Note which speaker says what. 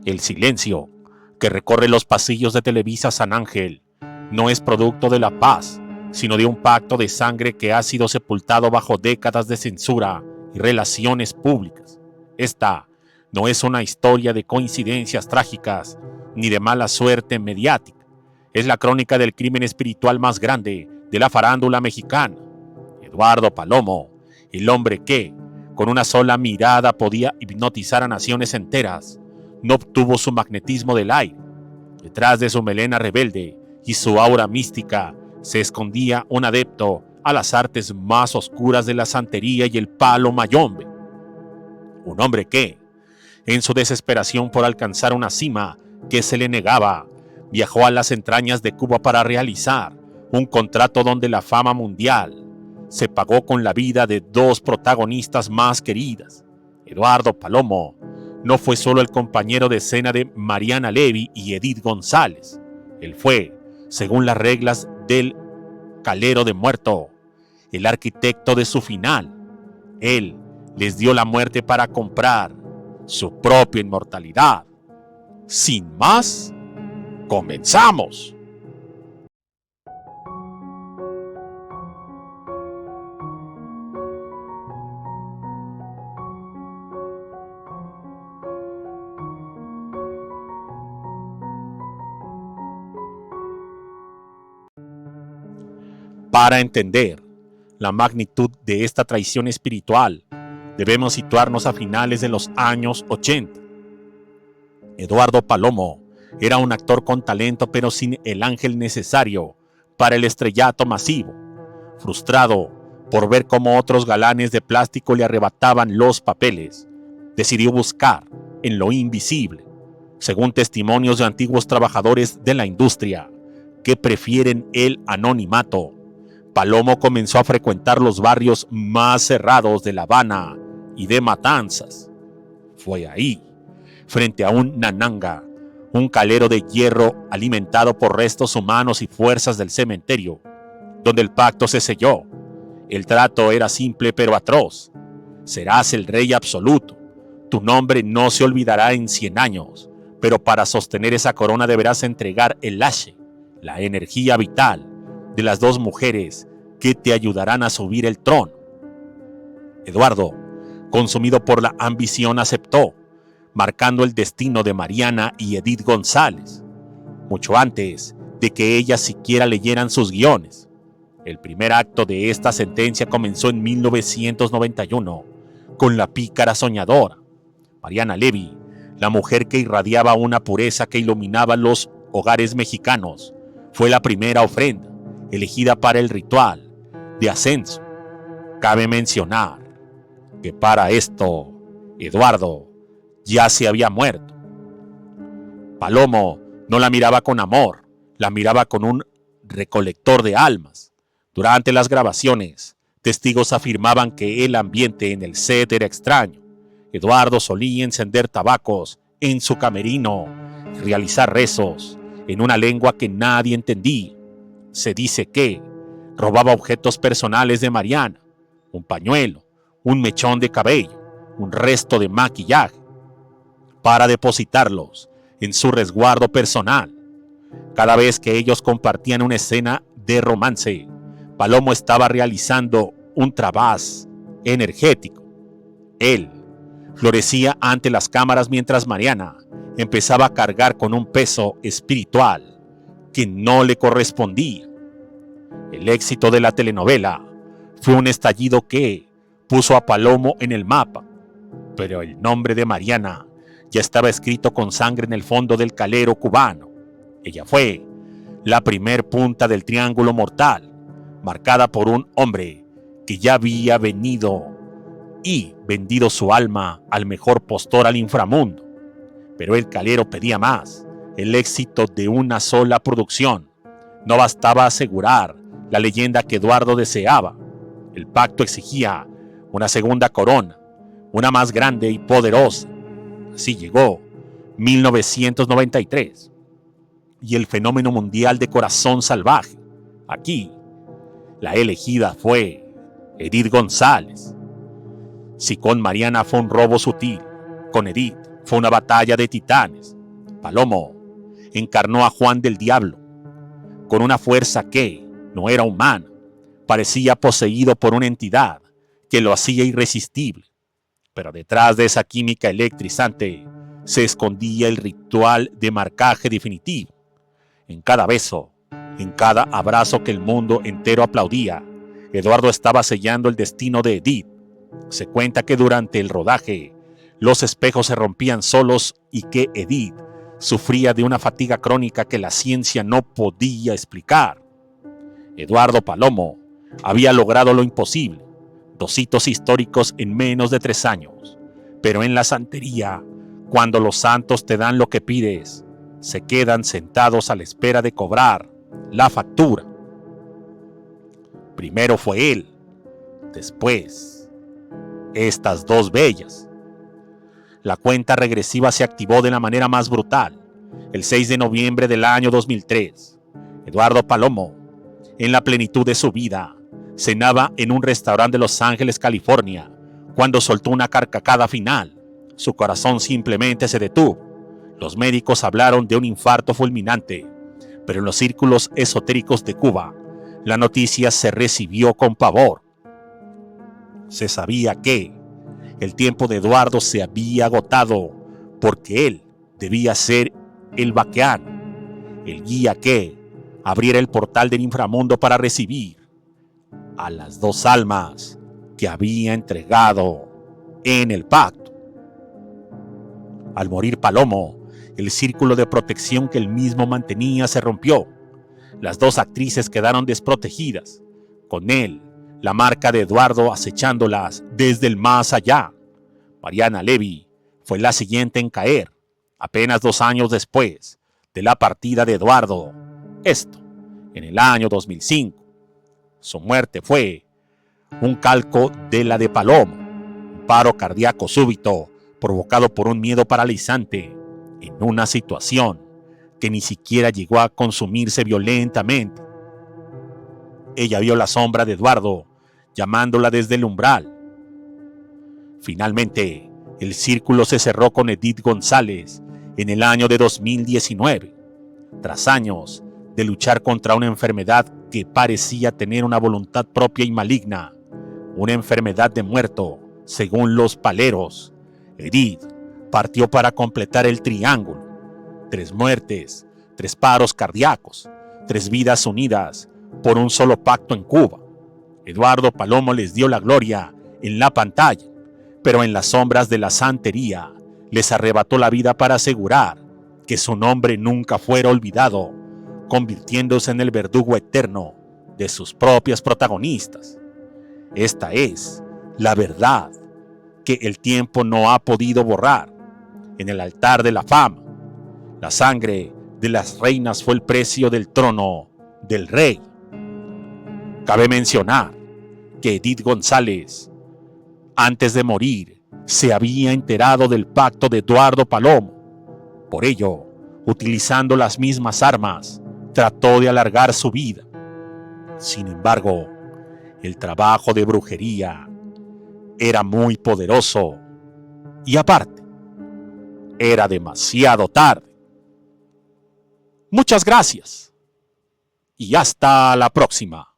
Speaker 1: El silencio que recorre los pasillos de Televisa San Ángel no es producto de la paz, sino de un pacto de sangre que ha sido sepultado bajo décadas de censura y relaciones públicas. Esta no es una historia de coincidencias trágicas ni de mala suerte mediática. Es la crónica del crimen espiritual más grande de la farándula mexicana. Eduardo Palomo, el hombre que, con una sola mirada, podía hipnotizar a naciones enteras, no obtuvo su magnetismo del aire. Detrás de su melena rebelde y su aura mística se escondía un adepto a las artes más oscuras de la santería y el palo mayombe. Un hombre que, en su desesperación por alcanzar una cima que se le negaba, viajó a las entrañas de Cuba para realizar un contrato donde la fama mundial se pagó con la vida de dos protagonistas más queridas. Eduardo Palomo no fue solo el compañero de escena de Mariana Levy y Edith González. Él fue, según las reglas del calero de muerto, el arquitecto de su final. Él les dio la muerte para comprar su propia inmortalidad. Sin más, comenzamos. Para entender la magnitud de esta traición espiritual, debemos situarnos a finales de los años 80. Eduardo Palomo era un actor con talento pero sin el ángel necesario para el estrellato masivo. Frustrado por ver cómo otros galanes de plástico le arrebataban los papeles, decidió buscar en lo invisible, según testimonios de antiguos trabajadores de la industria que prefieren el anonimato. Palomo comenzó a frecuentar los barrios más cerrados de La Habana y de Matanzas. Fue ahí, frente a un nananga, un calero de hierro alimentado por restos humanos y fuerzas del cementerio, donde el pacto se selló. El trato era simple pero atroz. Serás el rey absoluto. Tu nombre no se olvidará en 100 años, pero para sostener esa corona deberás entregar el hache, la energía vital de las dos mujeres que te ayudarán a subir el trono. Eduardo, consumido por la ambición, aceptó, marcando el destino de Mariana y Edith González, mucho antes de que ellas siquiera leyeran sus guiones. El primer acto de esta sentencia comenzó en 1991, con la pícara soñadora. Mariana Levy, la mujer que irradiaba una pureza que iluminaba los hogares mexicanos, fue la primera ofrenda elegida para el ritual de ascenso. Cabe mencionar que para esto Eduardo ya se había muerto. Palomo no la miraba con amor, la miraba con un recolector de almas. Durante las grabaciones, testigos afirmaban que el ambiente en el set era extraño. Eduardo solía encender tabacos en su camerino y realizar rezos en una lengua que nadie entendía. Se dice que robaba objetos personales de Mariana, un pañuelo, un mechón de cabello, un resto de maquillaje, para depositarlos en su resguardo personal. Cada vez que ellos compartían una escena de romance, Palomo estaba realizando un trabaz energético. Él florecía ante las cámaras mientras Mariana empezaba a cargar con un peso espiritual que no le correspondía. El éxito de la telenovela fue un estallido que puso a Palomo en el mapa, pero el nombre de Mariana ya estaba escrito con sangre en el fondo del calero cubano. Ella fue la primer punta del triángulo mortal, marcada por un hombre que ya había venido y vendido su alma al mejor postor al inframundo. Pero el calero pedía más. El éxito de una sola producción no bastaba asegurar la leyenda que Eduardo deseaba. El pacto exigía una segunda corona, una más grande y poderosa. Así llegó 1993 y el fenómeno mundial de Corazón Salvaje. Aquí, la elegida fue Edith González. Si con Mariana fue un robo sutil, con Edith fue una batalla de titanes. Palomo encarnó a Juan del Diablo, con una fuerza que no era humana, parecía poseído por una entidad que lo hacía irresistible. Pero detrás de esa química electrizante se escondía el ritual de marcaje definitivo. En cada beso, en cada abrazo que el mundo entero aplaudía, Eduardo estaba sellando el destino de Edith. Se cuenta que durante el rodaje, los espejos se rompían solos y que Edith sufría de una fatiga crónica que la ciencia no podía explicar. Eduardo Palomo había logrado lo imposible, 2 hitos históricos en menos de 3 años. Pero en la santería, cuando los santos te dan lo que pides, se quedan sentados a la espera de cobrar la factura. Primero fue él, después estas 2 bellas. La cuenta regresiva se activó de la manera más brutal. El 6 de noviembre del año 2003, Eduardo Palomo, en la plenitud de su vida, cenaba en un restaurante de Los Ángeles, California, cuando soltó una carcajada final. Su corazón simplemente se detuvo. Los médicos hablaron de un infarto fulminante, pero en los círculos esotéricos de Cuba, la noticia se recibió con pavor. Se sabía que el tiempo de Eduardo se había agotado, porque él debía ser el Baqueán, el guía que abriera el portal del inframundo para recibir a las 2 almas que había entregado en el pacto. Al morir Palomo, el círculo de protección que él mismo mantenía se rompió. Las 2 actrices quedaron desprotegidas. Con él, la marca de Eduardo acechándolas desde el más allá. Mariana Levy fue la siguiente en caer, apenas 2 años después de la partida de Eduardo. Esto, en el año 2005. Su muerte fue un calco de la de Palomo, un paro cardíaco súbito provocado por un miedo paralizante en una situación que ni siquiera llegó a consumirse violentamente. Ella vio la sombra de Eduardo llamándola desde el umbral. Finalmente, el círculo se cerró con Edith González en el año de 2019, tras años de luchar contra una enfermedad que parecía tener una voluntad propia y maligna, una enfermedad de muerto, según los paleros. Edith partió para completar el triángulo: 3 muertes, 3 paros cardíacos, 3 vidas unidas por un solo pacto en Cuba. Eduardo Palomo les dio la gloria en la pantalla, pero en las sombras de la santería les arrebató la vida para asegurar que su nombre nunca fuera olvidado, convirtiéndose en el verdugo eterno de sus propias protagonistas. Esta es la verdad que el tiempo no ha podido borrar. En el altar de la fama, la sangre de las reinas fue el precio del trono del rey. Cabe mencionar que Edith González, antes de morir, se había enterado del pacto de Eduardo Palomo. Por ello, utilizando las mismas armas, trató de alargar su vida. Sin embargo, el trabajo de brujería era muy poderoso y aparte, era demasiado tarde. Muchas gracias y hasta la próxima.